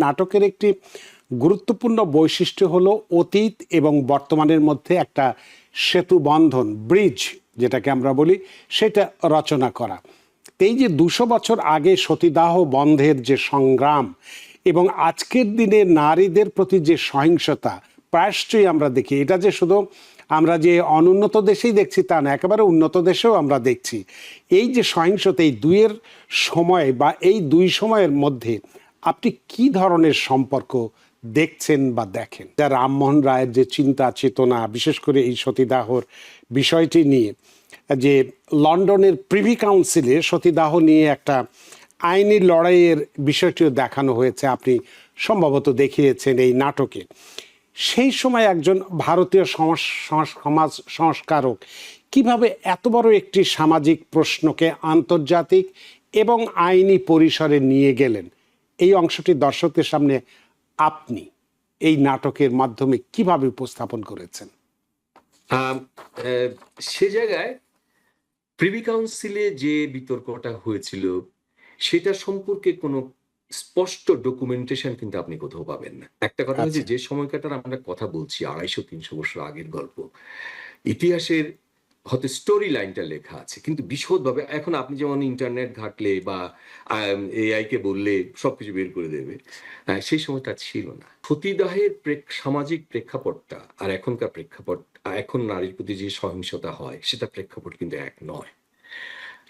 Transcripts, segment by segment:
নাটকের একটি গুরুত্বপূর্ণ বৈশিষ্ট্য হলো অতীত এবং বর্তমানের মধ্যে একটা সেতু বন্ধন, ব্রিজ যেটাকে আমরা বলি, সেটা রচনা করা। এই যে 200 বছর আগে সতীদাহ বন্ধের যে সংগ্রাম এবং আজকের দিনে নারীদের প্রতি যে সহিংসতা প্রায়শই আমরা দেখি, এটা যে শুধু আমরা যে অনুন্নত দেশেই দেখছি তা না, একেবারে উন্নত দেশেও আমরা দেখছি। এই যে সহিংসতা, এই দুইয়ের সময় বা এই দুই সময়ের মধ্যে আপনি কি ধরনের সম্পর্ক দেখছেন বা দেখেন? যা রামমোহন রায়ের যে চিন্তা চেতনা, বিশেষ করে এই সতীদাহর বিষয়টি নিয়ে, যে লন্ডনের প্রিভি কাউন্সিলে সতীদাহ নিয়ে একটা আইনি লড়াইয়ের বিষয়টিও দেখানো হয়েছে, আপনি সম্ভবত দেখিয়েছেন এই নাটকে। সেই সময় একজন ভারতীয় সমাজ সংস্কারক কিভাবে এত বড় একটি সামাজিক প্রশ্নকে আন্তর্জাতিক এবং আইনি পরিসরে নিয়ে গেলেন, এই অংশটি দর্শকদের সামনে আপনি এই নাটকের মাধ্যমে কিভাবে উপস্থাপন করেছেন? সে জায়গায় প্রিভি কাউন্সিলে যে বিতর্কটা হয়েছিল সেটা সম্পর্কে কোনো স্পষ্ট ডকুমেন্টেশন কিন্তু আপনি কোথাও পাবেন না। একটা কথা হচ্ছে, যে সময়কাটার আমরা কথা বলছি 250-300 বছর আগের গল্প, ইতিহাসের হয়তো স্টোরি লাইনটা লেখা আছে, কিন্তু বিশদভাবে এখন আপনি যেমন ইন্টারনেট ঘাটলে বা এআই কে বললে সবকিছু বের করে দেবে, সেই সময়টা ছিল না। সতীদাহের সামাজিক প্রেক্ষাপটটা আর এখনকার প্রেক্ষাপট, এখন নারীর প্রতি যে সহিংসতা হয় সেটা প্রেক্ষাপট কিন্তু এক নয়।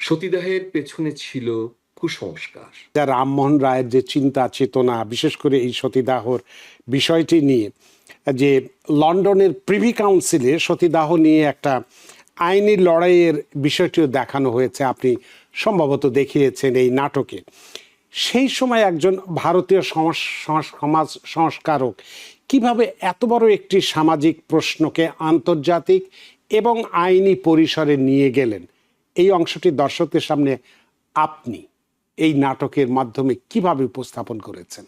সতীদাহের পেছনে ছিল কুসংস্কার। যা রামমোহন রায়ের যে চিন্তা চেতনা, বিশেষ করে এই সতীদাহর বিষয়টি নিয়ে, যে লন্ডনের প্রিভি কাউন্সিলে সতীদাহ নিয়ে একটা আইনি লড়াইয়ের বিষয়টিও দেখানো হয়েছে, আপনি সম্ভবত দেখিয়েছেন এই নাটকে। সেই সময় একজন ভারতীয় সমাজ সংস্কারক কিভাবে এত বড় একটি সামাজিক প্রশ্নকে আন্তর্জাতিক এবং আইনি পরিসরে নিয়ে গেলেন, এই অংশটি দর্শকদের সামনে আপনি এই নাটকের মাধ্যমে কিভাবে উপস্থাপন করেছেন?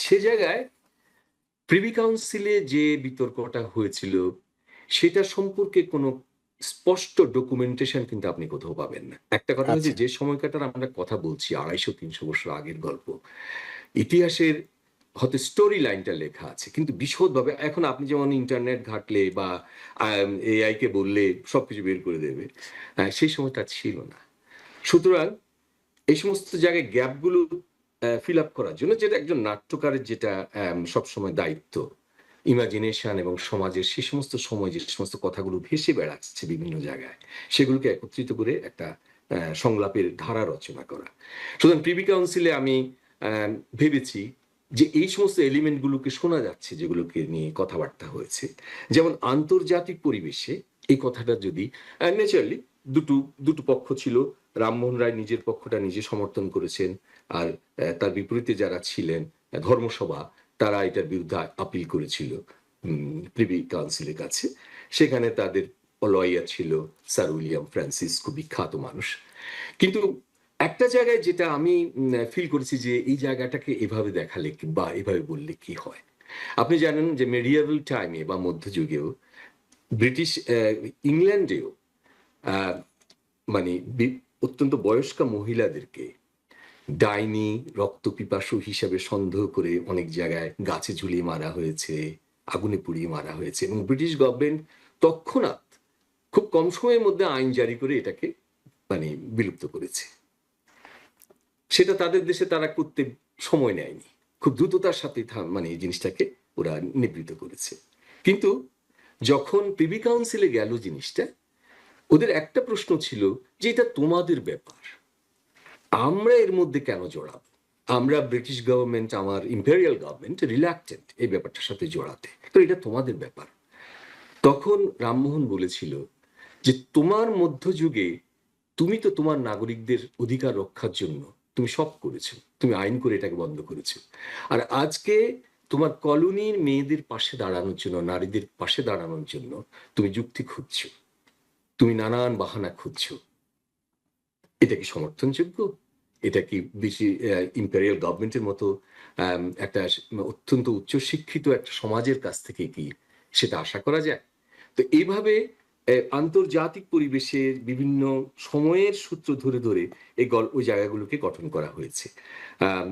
সে জায়গায় প্রিভি কাউন্সিলে যে বিতর্কটা হয়েছিল সেটা সম্পর্কে কোনো স্পষ্ট ডকুমেন্টেশন কিন্তু আপনি কোথাও পাবেন না। একটা কথা হচ্ছে, যে সময়কাটার আমরা কথা বলছি 250-300 বছর আগের গল্প, ইতিহাসের হয়তো স্টোরি লাইনটা লেখা আছে, কিন্তু বিশদভাবে এখন আপনি যেমন ইন্টারনেট ঘাটলে বা এআই কে বললে সবকিছু বের করে দেবে, সেই সময়টা ছিল না। সুতরাং এই সমস্ত জায়গায় গ্যাপগুলো ফিল আপ করার জন্য, যেটা একজন নাট্যকারের যেটা সবসময় দায়িত্ব, ইমাজিনেশন এবং সমাজের সে সমস্ত সময় যে সমস্ত কথাগুলো ভেসে বেড়াচ্ছে বিভিন্ন জায়গায়, সেগুলোকে একত্রিত করে একটা সংলাপের ধারা রচনা করা। সুতরাং প্রিভি কাউন্সিলে আমি ভেবেছি যে এই সমস্ত এলিমেন্টগুলোকে শোনা যাচ্ছে, যেগুলোকে নিয়ে কথাবার্তা হয়েছে, যেমন আন্তর্জাতিক পরিবেশে এই কথাটা যদি ন্যাচারালি দুটো পক্ষ ছিল। রামমোহন রায় নিজের পক্ষটা নিজে সমর্থন করেছেন, আর তার বিপরীতে যারা ছিলেন ধর্মসভা, তারা এটার বিরুদ্ধে আপিল করেছিল প্রিভি কাউন্সিলের কাছে। সেখানে তাদের লয়ার ছিল স্যার উইলিয়াম ফ্রান্সিস, খুব বিখ্যাত মানুষ। কিন্তু একটা জায়গায় যেটা আমি ফিল করেছি, যে এই জায়গাটাকে এভাবে দেখালে বা এভাবে বললে কি হয়। আপনি জানেন যে মেডিয়েভাল টাইমে বা মধ্যযুগেও ব্রিটিশ ইংল্যান্ডেও মানে অত্যন্ত বয়স্কা মহিলাদেরকে ডাইনি, রক্তপিপাসু হিসাবে সন্দেহ করে অনেক জায়গায় গাছে ঝুলিয়ে মারা হয়েছে, আগুনে পুড়িয়ে মারা হয়েছে, এবং ব্রিটিশ গভর্নমেন্ট তৎক্ষণাৎ খুব কম সময়ের মধ্যে আইন জারি করে এটাকে বিলুপ্ত করেছে। সেটা তাদের দেশে তারা করতে সময় নেয়নি, খুব দ্রুততার সাথে এই জিনিসটাকে ওরা নিবৃত করেছে। কিন্তু যখন প্রিভি কাউন্সিলে গেল জিনিসটা, ওদের একটা প্রশ্ন ছিল যে এটা তোমাদের ব্যাপার, আমরা এর মধ্যে কেন জড়াব? আমরা ব্রিটিশ গভর্নমেন্ট, আমার ইম্পেরিয়াল গভর্নমেন্ট রিল্যাক্টেন্ট এই ব্যাপারটার সাথে জড়াতে, তো এটা তোমাদের ব্যাপার। তখন রামমোহন বলেছিল যে তোমার মধ্যযুগে তুমি তো তোমার নাগরিকদের অধিকার রক্ষার জন্য তুমি সব করেছো, তুমি আইন করে এটাকে বন্ধ করেছো, আর আজকে তোমার কলোনির মেয়েদের পাশে দাঁড়ানোর জন্য, নারীদের পাশে দাঁড়ানোর জন্য তুমি যুক্তি খুঁজছো, তুমি নানান বাহানা খুঁজছো। এটা কি সমর্থনযোগ্য? এটা কি বেশি ইম্পেরিয়াল গভর্নমেন্টের মতো একটা অত্যন্ত উচ্চশিক্ষিত একটা সমাজের কাছ থেকে কি সেটা আশা করা যায়? তো এইভাবে আন্তর্জাতিক পরিবেশের বিভিন্ন সময়ের সূত্র ধরে ধরে ওই জায়গাগুলোকে গঠন করা হয়েছে। আম,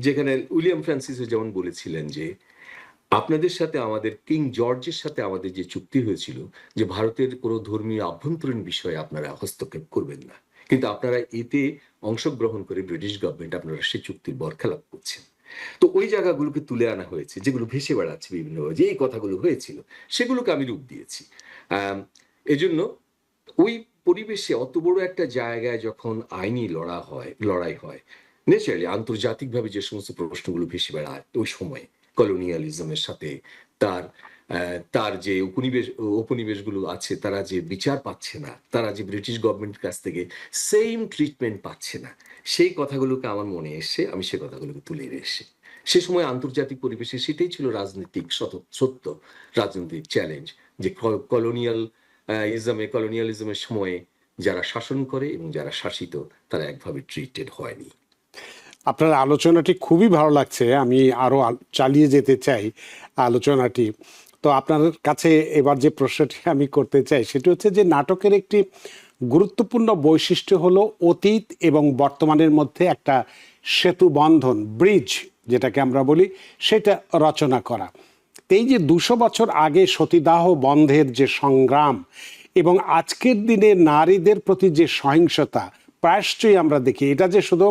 যেখানে উইলিয়াম ফ্রান্সিসও যেমন বলেছিলেন যে আপনাদের সাথে আমাদের কিং জর্জের সাথে আমাদের যে চুক্তি হয়েছিল যে ভারতের কোনো ধর্মীয় আভ্যন্তরীণ বিষয়ে আপনারা হস্তক্ষেপ করবেন না, কিন্তু আপনারা এতে অংশগ্রহণ করে ব্রিটিশ গভর্নমেন্ট আপনারা সেই চুক্তির বরখেলাপ করছেন। তো ওই জায়গাগুলোকে তুলে আনা হয়েছে, যেগুলো ভেসে বেড়াচ্ছে বিভিন্নভাবে, যে এই কথাগুলো হয়েছিল সেগুলোকে আমি রূপ দিয়েছি। আহ এজন্য ওই পরিবেশে অত বড় একটা জায়গায় যখন আইনি লড়াই হয়, ন্যাচারালি আন্তর্জাতিকভাবে যে সমস্ত প্রশ্নগুলো ভেসে বেড়ায় ওই সময়ে কলোনিয়ালিজমের সাথে তার তার যে উপনিবেশগুলো আছে, তারা যে বিচার পাচ্ছে না, তারা যে ব্রিটিশ গভর্নমেন্টের কাছ থেকে সেম ট্রিটমেন্ট পাচ্ছে না, সেই কথাগুলোকে আমার মনে এসে আমি সেই কথাগুলোকে তুলে এসে সে সময় আন্তর্জাতিক পরিবেশে সেটাই ছিল রাজনৈতিক সত্য, রাজনৈতিক চ্যালেঞ্জ, যে কলোনিয়ালিজমের সময়ে যারা শাসন করে এবং যারা শাসিত তারা একভাবে ট্রিটেড হয়নি। আপনার আলোচনাটি খুবই ভালো লাগছে, আমি আরো চালিয়ে যেতে চাই আলোচনাটি। তো আপনার কাছে এবার যে প্রশ্নটি আমি করতে চাই সেটি হচ্ছে যে নাটকের একটি গুরুত্বপূর্ণ বৈশিষ্ট্য হলো অতীত এবং বর্তমানের মধ্যে একটা সেতু বন্ধন, ব্রিজ যেটাকে আমরা বলি, সেটা রচনা করা। তো এই যে 200 বছর আগে সতীদাহ বন্ধের যে সংগ্রাম এবং আজকের দিনে নারীদের প্রতি যে সহিংসতা প্রায়শই আমরা দেখি, এটা যে শুধু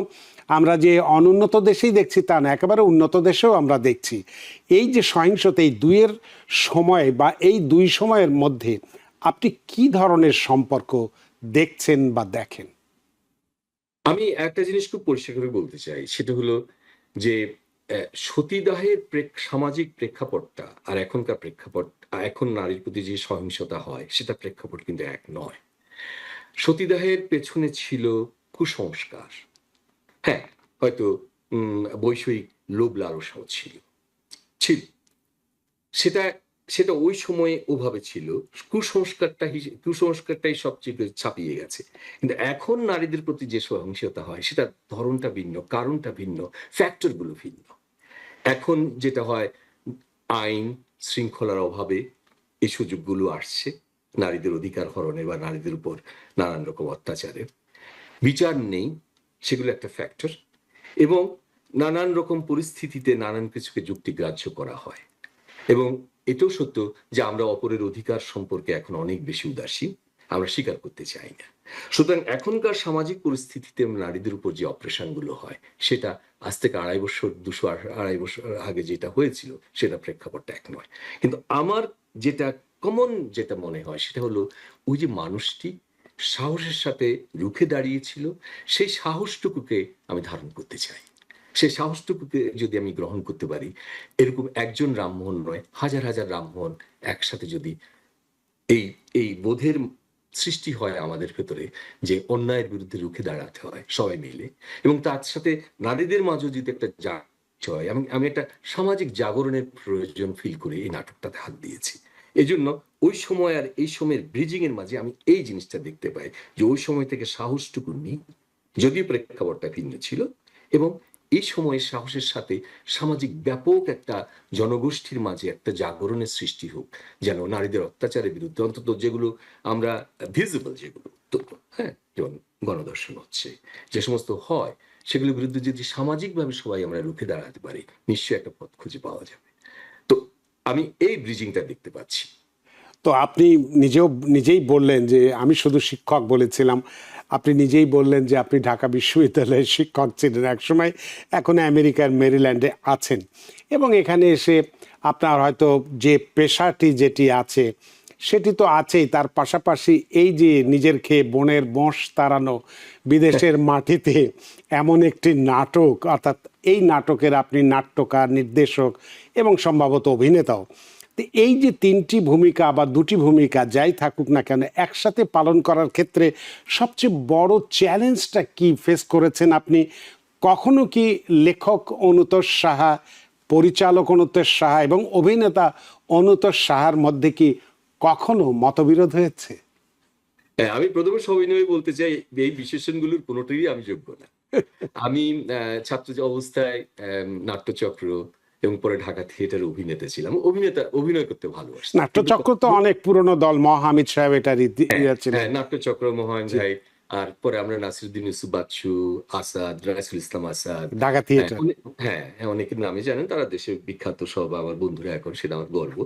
আমরা যে অনুন্নত দেশেই দেখছি তা না, একেবারে উন্নত দেশেও আমরা দেখছি। এই যে সহিংসতা, এই দুইয়ের সময় বা এই দুই সময়ের মধ্যে আপনি কি ধরনের সম্পর্ক দেখছেন বা দেখেন? আমি একটা জিনিস খুব পরিষ্কার করে বলতে চাই, সেটা হলো যে সতীদাহের সামাজিক প্রেক্ষাপটটা আর এখনকার প্রেক্ষাপট, এখন নারীর প্রতি যে সহিংসতা হয় সেটা প্রেক্ষাপট কিন্তু এক নয়। সতীদাহের পেছনে ছিল কুসংস্কার, হ্যাঁ, হয়তো বৈষয়িক লোভ লালসাও ছিল ছিল সেটা সেটা ওই সময়ে ওভাবে ছিল। কুসংস্কারটাই সবচেয়ে ছাপিয়ে গেছে। কিন্তু এখন নারীদের প্রতি যে সহিংসতা হয় সেটার ধরনটা ভিন্ন, কারণটা ভিন্ন, ফ্যাক্টর গুলো ভিন্ন। এখন যেটা হয়, আইন শৃঙ্খলার অভাবে এই সুযোগগুলো আসছে নারীদের অধিকার হরণে বা নারীদের উপর নানান রকম অত্যাচারের। বিচার নেই, সেগুলো একটা ফ্যাক্টর। এবং নানান রকম পরিস্থিতিতে নানান কিছুকে যুক্তিগ্রাহ্য করা হয়। এবং এটাও সত্য যে আমরা অপরের অধিকার সম্পর্কে এখন অনেক বেশি উদাসীন, আমরা স্বীকার করতে চাই না। সুতরাং এখনকার সামাজিক পরিস্থিতিতে নারীদের উপর যে অপারেশন গুলো হয় সেটা আজ থেকে 250 বছর 250 আগে যেটা হয়েছিল সেটা প্রেক্ষাপটটা এক নয়। কিন্তু আমার যেটা কমন যেটা মনে হয় সেটা হলো ওই যে মানুষটি সাহসের সাথে রুখে দাঁড়িয়েছিল, সেই সাহসটুকুকে আমি ধারণ করতে চাই। সেই সাহসটুকুকে যদি আমি গ্রহণ করতে পারি, এরকম একজন রামমোহন নয়, হাজার হাজার রামমোহন একসাথে যদি এই এই বোধের সৃষ্টি হয় আমাদের ভেতরে যে অন্যায়ের বিরুদ্ধে রুখে দাঁড়াতে হয় সবাই মিলে, এবং তার সাথে নারীদের মাঝে যদি একটা হয়, আমি একটা সামাজিক জাগরণের প্রয়োজন ফিল করে এই নাটকটাতে হাত দিয়েছি। এজন্য ওই সময় আর এই সময়ের ব্রিজিং এর মাঝে আমি এই জিনিসটা দেখতে পাই যে ওই সময় থেকে সাহসটুকু নেই, যদিও প্রেক্ষাপটটা ভিন্ন ছিল, এবং এই সময়ের সাহসের সাথে সামাজিক ব্যাপক একটা জনগোষ্ঠীর মাঝে একটা জাগরণের সৃষ্টি হোক, যেন নারীদের অত্যাচারের বিরুদ্ধে অন্তত যেগুলো আমরা ভিজিবল, যেগুলো তো, হ্যাঁ, যেমন গণধর্ষণ হচ্ছে, যে সমস্ত হয়, সেগুলোর বিরুদ্ধে যদি সামাজিকভাবে সবাই আমরা রুখে দাঁড়াতে পারি, নিশ্চয়ই একটা পথ খুঁজে পাওয়া যাবে। তো আমি এই ব্রিজিংটা দেখতে পাচ্ছি। তো আপনি নিজেই বললেন যে আমি শুধু শিক্ষক বলেছিলাম, আপনি নিজেই বললেন যে আপনি ঢাকা বিশ্ববিদ্যালয়ের শিক্ষক ছিলেন একসময়, এখন আমেরিকার মেরিল্যান্ডে আছেন, এবং এখানে এসে আপনার হয়তো যে পেশাটি যেটি আছে সেটি তো আছেই, তার পাশাপাশি এই যে নিজের খেয়ে বনের বঁশ তাড়ানো বিদেশের মাটিতে এমন একটি নাটক, অর্থাৎ এই নাটকের আপনি নাট্যকার, নির্দেশক এবং সম্ভবত অভিনেতাও। তো এই যে তিনটি ভূমিকা বা দুটি ভূমিকা যাই থাকুক না কেন একসাথে পালন করার ক্ষেত্রে সবচেয়ে বড় চ্যালেঞ্জটা কি ফেস করেছেন আপনি? কখনো কি লেখক অনুতোষ সাহা, পরিচালক অনুতোষ সাহা এবং অভিনেতা অনুতোষ সাহার মধ্যে কি কখনো মতবিরোধ হয়েছে? হ্যাঁ, আমি প্রথমে সবিনয়ে বলতে চাই এই বিশেষণগুলোর কোনোটিরই আমি যোগ্য না। আমি ছাত্র অবস্থায় নাট্যচক্র এবং পরে ঢাকা থিয়েটারে অভিনেতা ছিলাম। অভিনয় করতে ভালোবাসতাম, কিন্তু নাট্যচক্র তো অনেক পুরনো দল, মহামিদ সাহেব এটার ইয়ে ছিলেন। হ্যাঁ, নাট্যচক্র, মহায়ন জি, ভাই, আর পরে আমরা নাসিরুদ্দিন ইউসুফ বাচ্চু, আসাদ, রাইসুল ইসলাম আসাদ, ঢাকা হ্যাঁ, থিয়েটার। হ্যাঁ, অনেকের নামে জানেন, তারা দেশের বিখ্যাত সব আমার বন্ধুরা এখন, সেটা আমার গর্ব।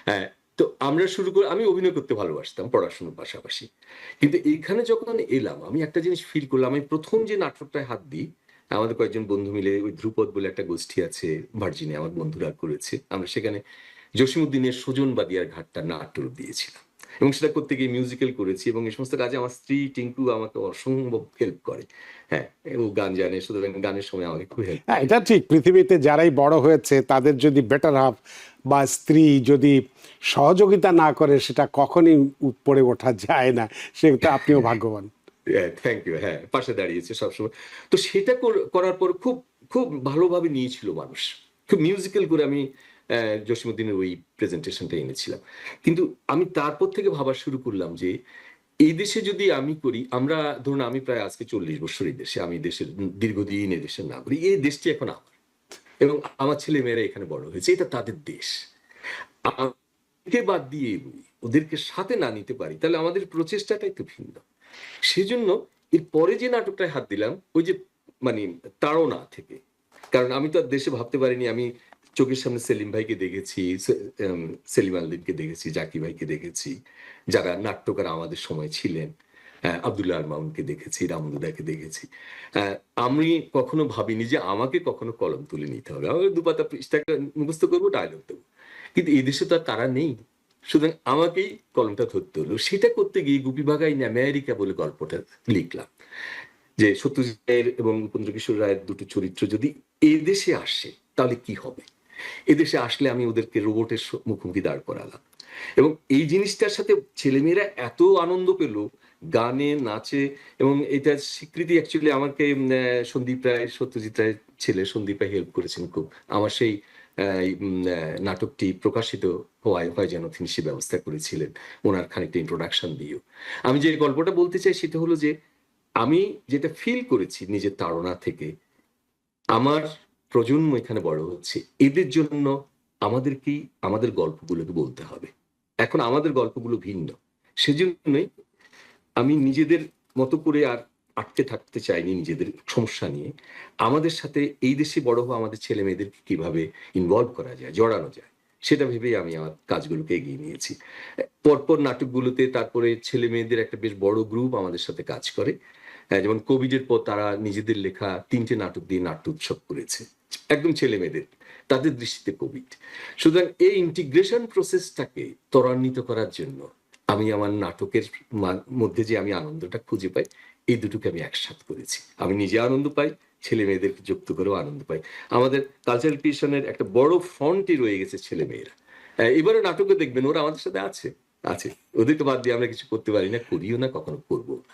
হ্যাঁ, তো আমরা শুরু করে, আমি অভিনয় করতে ভালোবাসতাম পড়াশোনার পাশাপাশি। কিন্তু এখানে যখন এলাম, আমি একটা জিনিস ফিল করলাম, আমি প্রথম যে নাটকটায় হাত দিই, আমাদের কয়েকজন বন্ধু মিলে, ওই ধ্রুপদ বলে একটা গোষ্ঠী আছে ভার্জিনিয়া, আমার বন্ধুরা করেছে, আমরা সেখানে জসীমউদ্দিনের সুজন বাদিয়ার ঘাটটা নাট্যরূপ দিয়েছিলাম, এবং সেটা করতে গিয়ে মিউজিক্যাল করেছি, এবং এই সমস্ত কাজে আমার স্ত্রী টিঙ্কু আমাকে অসম্ভব হেল্প করে। হ্যাঁ, ও গান জানে, সুতরাং গানের সময় আমাকে খুব হেল্প হ্যাঁ, করে। এটা ঠিক। পৃথিবীতে যারাই বড় হয়েছে তাদের যদি বেটার হাফ বা স্ত্রী যদি সহযোগিতা না করে, সেটা কখনই উপরে ওঠা যায় না। সেটা আপনিও ভাগ্যবান। Thank you. হ্যাঁ, পাশে দাঁড়িয়েছে সবসময়। তো সেটা করার পর খুব খুব ভালোভাবে নিয়েছিল মানুষ। খুব মিউজিক্যাল করে আমি জসীমউদ্দিনের ওই প্রেজেন্টেশনটা এনেছিলাম। কিন্তু আমি তারপর থেকে ভাবা শুরু করলাম যে এই দেশে যদি আমি করি, আমরা ধরুন, আমি প্রায় আজকে 40 বছর এই দেশে, আমি দেশের দীর্ঘদিন এই দেশের নাগরিক। এই দেশটি এখন আমার, এবং আমার ছেলেমেয়েরা এখানে বড় হয়েছে। এটা তাদের দেশ। আমাকে বাদ দিয়ে ওদেরকে সাথে না নিতে পারি, তাহলে আমাদের প্রচেষ্টাটাই তো ভিন্ন। সেজন্য এর পরে যে নাটকটায় হাত দিলাম, ওই যে মানে তাড়না থেকে, কারণ আমি তো আর দেশে ভাবতে পারিনি, আমি চোখের সামনে সেলিম ভাইকে দেখেছি, সেলিম আলদিনকে দেখেছি, জাকি ভাইকে দেখেছি, যারা নাট্যকার আমাদের সময় ছিলেন, আব্দুল্লাহ আল মামুনকে দেখেছি, রামদুদাকে দেখেছি। আমি কখনো ভাবিনি যে আমাকে কখনো কলম তুলে নিতে হবে, আমি দুপাতা পৃষ্ঠাকে মুখস্থ করবো, ডায়লগ দেবো। কিন্তু এই দেশে তো আর তারা নেই, সুতরাং আমাকেই কলমটা ধরতে হলো। সেটা করতে গিয়ে গুপি বাঘাই ইন আমেরিকা বলে গল্পটা লিখলাম, যে সত্যজিৎ রায়ের এবং উপেন্দ্র কিশোর রায়ের দুটো চরিত্র যদি এদেশে আসে তাহলে কি হবে। এদেশে আসলে আমি ওদেরকে রোবটের মুখোমুখি দাঁড় করালাম, এবং এই জিনিসটার সাথে ছেলেমেয়েরা এত আনন্দ পেল, গানে, নাচে। এবং এটার স্বীকৃতি অ্যাকচুয়ালি আমাকে সন্দীপ রায়, সত্যজিৎ রায়ের ছেলে সন্দীপ রায় হেল্প করেছেন খুব। আমার সেই নাটকটি প্রকাশিত হয় যেন তিনি সে ব্যবস্থা করেছিলেন, ওনার খানিকটা ইন্ট্রোডাকশন দিয়েও। আমি যে গল্পটা বলতে চাই সেটা হলো যে আমি যেটা ফিল করেছি নিজের তাড়না থেকে, আমার প্রজন্ম এখানে বড় হচ্ছে, এদের জন্য আমাদেরকেই আমাদের গল্পগুলোকে বলতে হবে। এখন আমাদের গল্পগুলো ভিন্ন, সেজন্যই আমি নিজেদের মতো করে আর আটকে থাকতে চাইনি নিজেদের সমস্যা নিয়ে। আমাদের সাথে এই দেশে বড় হওয়া আমাদের ছেলে মেয়েদেরকে কিভাবে ইনভলভ করা যায়, জড়ানো যায়, সেটা ভেবেই আমি আমার কাজগুলোকে এগিয়ে নিয়েছি। পরপর নাটকগুলোতে তারপরে ছেলে মেয়েদের একটা বেশ বড় গ্রুপ আমাদের সাথে কাজ করে। যেমন কোভিডের পর তারা নিজেদের লেখা 3টে নাটক দিয়ে নাট্য উৎসব করেছে, একদম ছেলে মেয়েদের, তাদের দৃষ্টিতে কোভিড। সুতরাং এই ইন্টিগ্রেশন প্রসেসটাকে ত্বরান্বিত করার জন্য আমি আমার নাটকের মধ্যে যে আমি আনন্দটা খুঁজে পাই, এই দুটোকে আমি একসাথ করেছি। আমি নিজে আনন্দ পাই, ছেলে মেয়েদেরকে যুক্ত করেও আনন্দ পাই। আমাদের কালচারাল ক্রিয়েশনের একটা বড় ফ্রন্টই রয়ে গেছে ছেলে মেয়েরা। এবারে নাটকে দেখবেন ওরা আমাদের সাথে আছে আছে। ওদেরকে বাদ দিয়ে আমরা কিছু করতে পারি না, করিও না, কখনো করবো না।